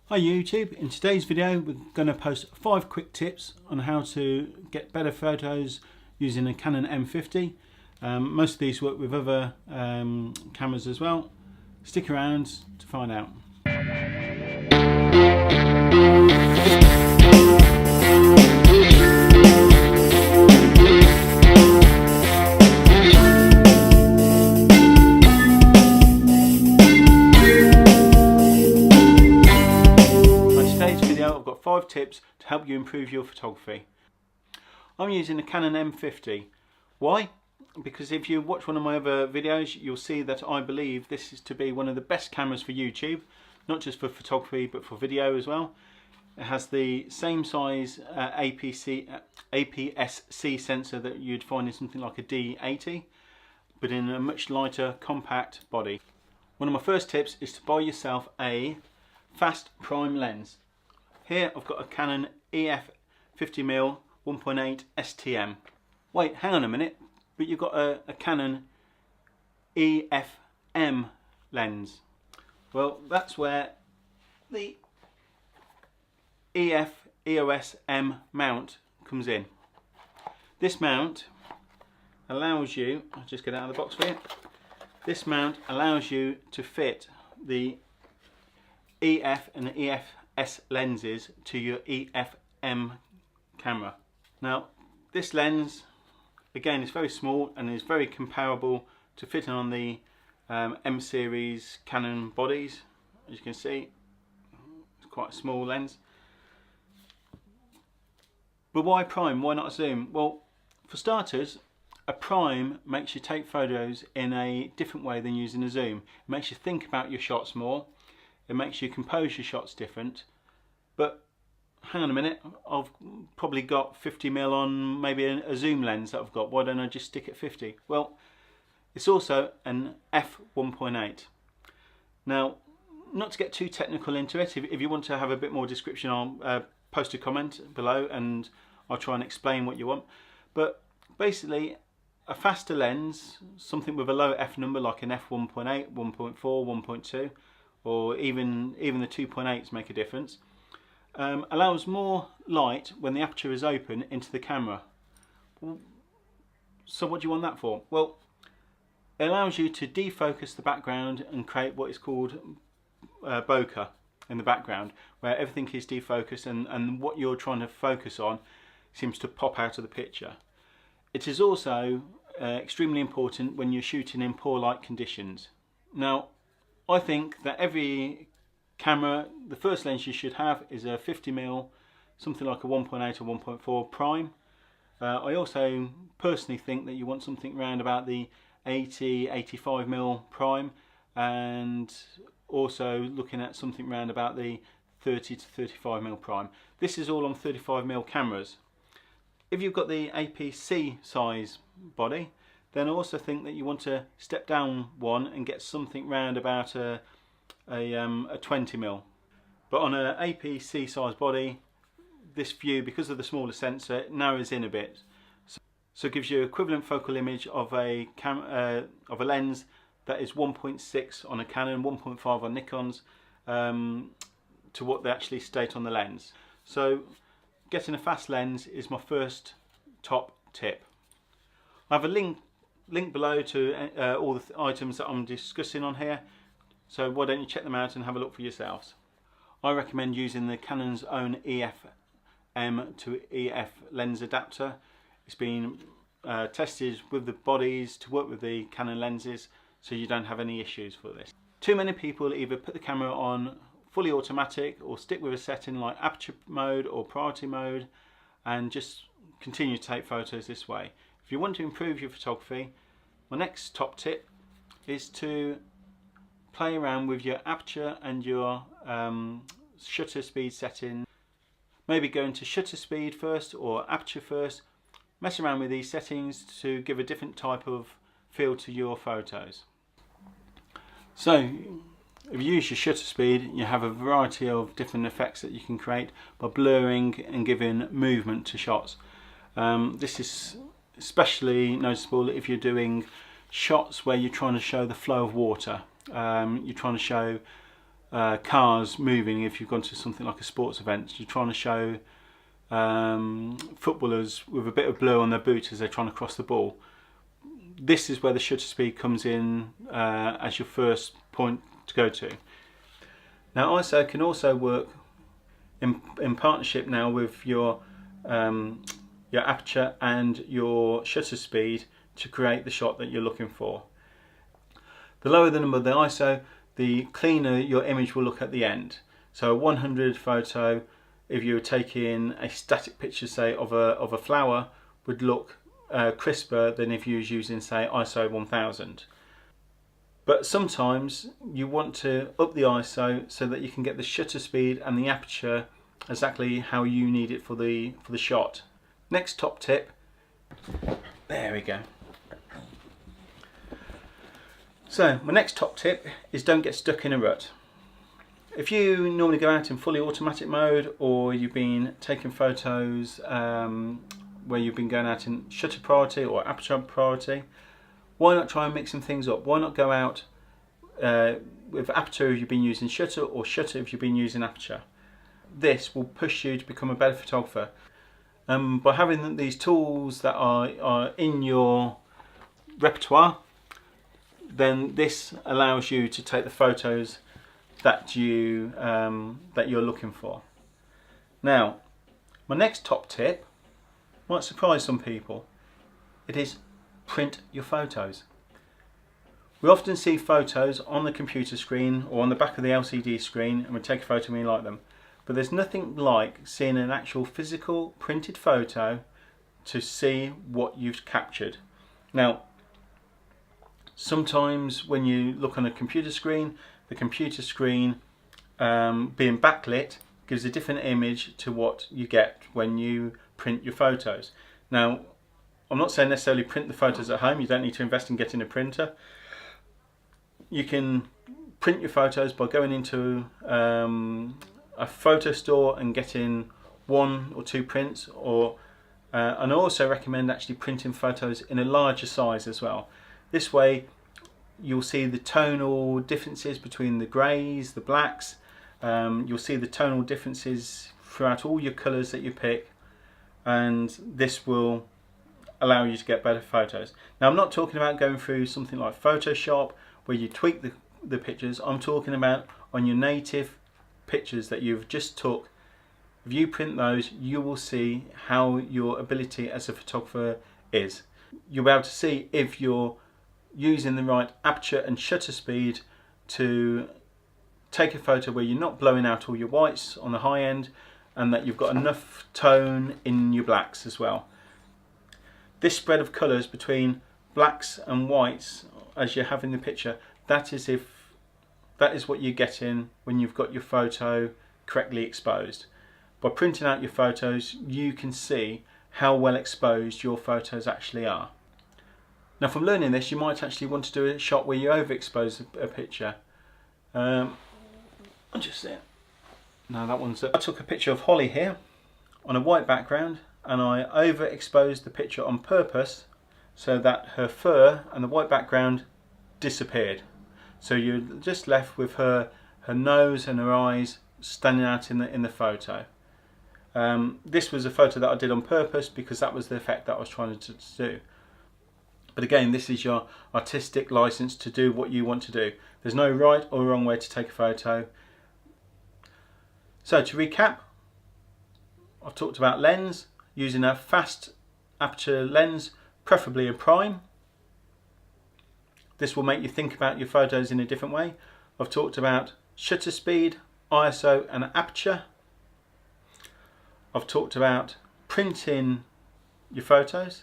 Hi YouTube, in today's video we're going to post 5 quick tips on how to get better photos using a Canon M15. Most of these work with other cameras as well. Stick around to find out. I've got 5 tips to help you improve your photography. I'm using a Canon M15. Why? Because if you watch one of my other videos, you'll see that I believe this is to be one of the best cameras for YouTube, not just for photography but for video as well. It has the same size APS-C sensor that you'd find in something like a D80, but in a much lighter, compact body. One of my first tips is to buy yourself a fast prime lens. Here I've got a Canon EF 50mm 1.8 STM. Wait, hang on a minute, but you've got a Canon EF-M lens. Well, that's where the EOS M mount comes in. This mount allows you, I'll just get it out of the box for you. This mount allows you to fit the EF and EF-S lenses to your EF-M camera. Now this lens again is very small and is very comparable to fitting on the M series Canon bodies. As you can see, it's quite a small lens. But why prime? Why not zoom? Well, for starters, a prime makes you take photos in a different way than using a zoom. It makes you think about your shots more. It makes you compose your shots different. But hang on a minute, I've probably got 50mm on maybe a zoom lens that I've got. Why don't I just stick at 50? Well, it's also an f1.8. Now, not to get too technical into it, if you want to have a bit more description, I'll post a comment below and I'll try and explain what you want. But basically, a faster lens, something with a lower f number like an f1.8, 1.4, 1.2, or even the 2.8s make a difference. Allows more light when the aperture is open into the camera. So what do you want that for? Well, it allows you to defocus the background and create what is called bokeh in the background, where everything is defocused and what you're trying to focus on seems to pop out of the picture. It is also extremely important when you're shooting in poor light conditions. Now, I think that every camera, the first lens you should have is a 50mm, something like a 1.8 or 1.4 prime. I also personally think that you want something around about the 80-85mm prime, and also looking at something around about the 30 to 35mm prime. This is all on 35mm cameras. If you've got the APC size body, then I also think that you want to step down one and get something round about a 20mm. But on an APC size body, this view, because of the smaller sensor, it narrows in a bit. So it gives you equivalent focal image of a lens that is 1.6 on a Canon, 1.5 on Nikon's, to what they actually state on the lens. So getting a fast lens is my first top tip. I have a link below to all the items that I'm discussing on here, so why don't you check them out and have a look for yourselves. I recommend using the Canon's own EF-M to EF lens adapter. It's been tested with the bodies to work with the Canon lenses, so you don't have any issues for this. Too many people either put the camera on fully automatic or stick with a setting like aperture mode or priority mode and just continue to take photos this way. If you want to improve your photography, my next top tip is to play around with your aperture and your shutter speed setting. Maybe go into shutter speed first or aperture first. Mess around with these settings to give a different type of feel to your photos. So if you use your shutter speed, you have a variety of different effects that you can create by blurring and giving movement to shots. This is especially noticeable if you're doing shots where you're trying to show the flow of water. You're trying to show cars moving. If you've gone to something like a sports event, you're trying to show footballers with a bit of blue on their boots as they're trying to cross the ball. This is where the shutter speed comes in as your first point to go to. Now ISO can also work in partnership now with your aperture and your shutter speed to create the shot that you're looking for. The lower the number of the ISO, the cleaner your image will look at the end. So a 100 photo, if you were taking a static picture, say of a flower, would look crisper than if you was using, say, ISO 1000. But sometimes you want to up the ISO so that you can get the shutter speed and the aperture exactly how you need it for the shot. Next top tip. There we go. So my next top tip is don't get stuck in a rut. If you normally go out in fully automatic mode, or you've been taking photos where you've been going out in shutter priority or aperture priority, why not try and mix some things up? Why not go out with aperture if you've been using shutter, or shutter if you've been using aperture? This will push you to become a better photographer. By having these tools that are in your repertoire, then this allows you to take the photos that you're looking for. Now, my next top tip might surprise some people. It is print your photos. We often see photos on the computer screen or on the back of the LCD screen, and we take a photo and we like them. But there's nothing like seeing an actual physical printed photo to see what you've captured. Now, sometimes when you look on a computer screen, the computer screen being backlit gives a different image to what you get when you print your photos. Now, I'm not saying necessarily print the photos at home. You don't need to invest in getting a printer. You can print your photos by going into a photo store and getting 1 or 2 prints, and I also recommend actually printing photos in a larger size as well. This way you'll see the tonal differences between the greys, the blacks. You'll see the tonal differences throughout all your colours that you pick, and this will allow you to get better photos. Now, I'm not talking about going through something like Photoshop where you tweak the pictures. I'm talking about on your native pictures that you've just took. If you print those, you will see how your ability as a photographer is. You'll be able to see if you're using the right aperture and shutter speed to take a photo where you're not blowing out all your whites on the high end, and that you've got enough tone in your blacks as well. This spread of colours between blacks and whites as you have in the picture, that is what you're getting when you've got your photo correctly exposed. By printing out your photos, you can see how well exposed your photos actually are. Now, from learning this, you might actually want to do a shot where you overexpose a picture. I'll just see it. No, that one's. I took a picture of Holly here on a white background, and I overexposed the picture on purpose so that her fur and the white background disappeared. So you're just left with her nose and her eyes standing out in the photo. This was a photo that I did on purpose because that was the effect that I was trying to do. But again, this is your artistic license to do what you want to do. There's no right or wrong way to take a photo. So to recap, I've talked about lens, using a fast aperture lens, preferably a prime. This will make you think about your photos in a different way. I've talked about shutter speed, ISO and aperture. I've talked about printing your photos.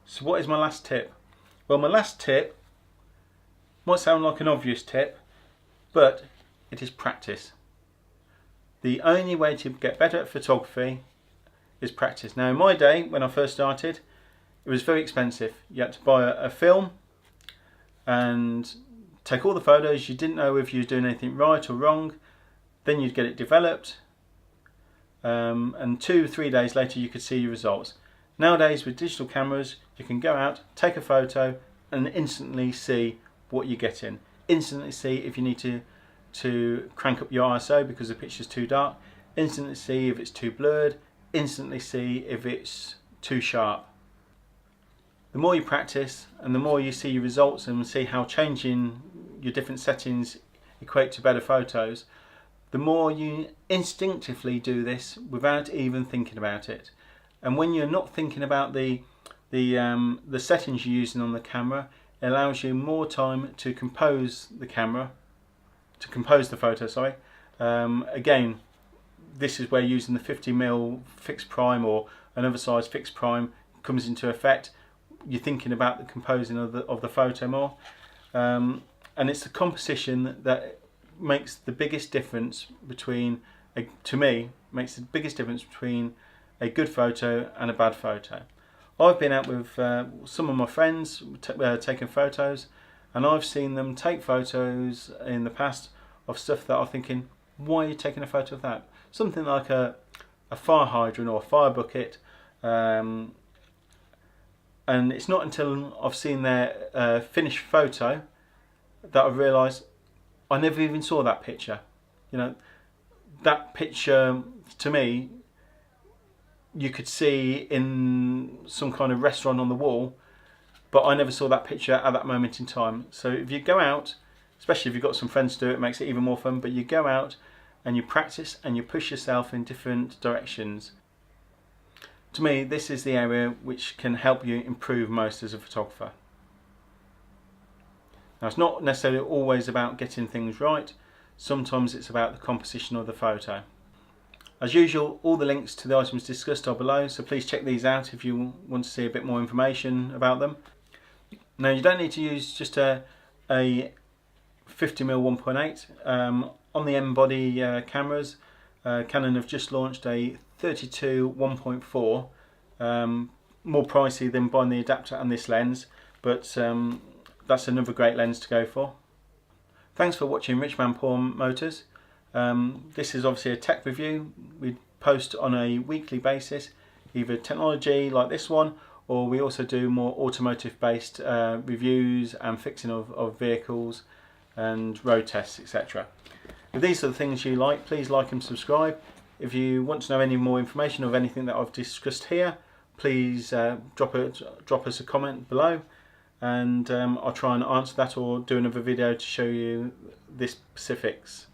So what is my last tip? Well, my last tip might sound like an obvious tip, but it is practice. The only way to get better at photography is practice. Now, in my day, when I first started, it was very expensive. You had to buy a film and take all the photos. You didn't know if you were doing anything right or wrong. Then you'd get it developed, and 2 or 3 days later you could see your results. Nowadays, with digital cameras, you can go out, take a photo and instantly see what you're getting. Instantly see if you need to to crank up your ISO because the picture's too dark, instantly see if it's too blurred, instantly see if it's too sharp. The more you practice and the more you see your results and see how changing your different settings equate to better photos, the more you instinctively do this without even thinking about it. And when you're not thinking about the settings you're using on the camera, it allows you more time to compose the photo, sorry. Again, this is where using the 50mm fixed prime or another size fixed prime comes into effect. You're thinking about the composing of the photo more, and it's the composition that makes the biggest difference between, to me, makes the biggest difference between a good photo and a bad photo. I've been out with some of my friends taking photos, and I've seen them take photos in the past of stuff that I'm thinking, why are you taking a photo of that? Something like a fire hydrant or a fire bucket, and it's not until I've seen their finished photo that I've realised I never even saw that picture. You know, that picture to me you could see in some kind of restaurant on the wall, but I never saw that picture at that moment in time. So if you go out, especially if you've got some friends to do it, it makes it even more fun, but you go out and you practice and you push yourself in different directions. To me, this is the area which can help you improve most as a photographer. Now, it's not necessarily always about getting things right. Sometimes it's about the composition of the photo. As usual, all the links to the items discussed are below, so please check these out if you want to see a bit more information about them. Now, you don't need to use just a 50mm 1.8. On the M body cameras, Canon have just launched a 32 1.4, more pricey than buying the adapter and this lens, but that's another great lens to go for. Thanks for watching Richman Paul Motors. This is obviously a tech review. We post on a weekly basis, either technology like this one, or we also do more automotive based reviews and fixing of vehicles and road tests, etc. If these are the things you like, please like and subscribe. If you want to know any more information of anything that I've discussed here, please drop us a comment below, and I'll try and answer that or do another video to show you the specifics.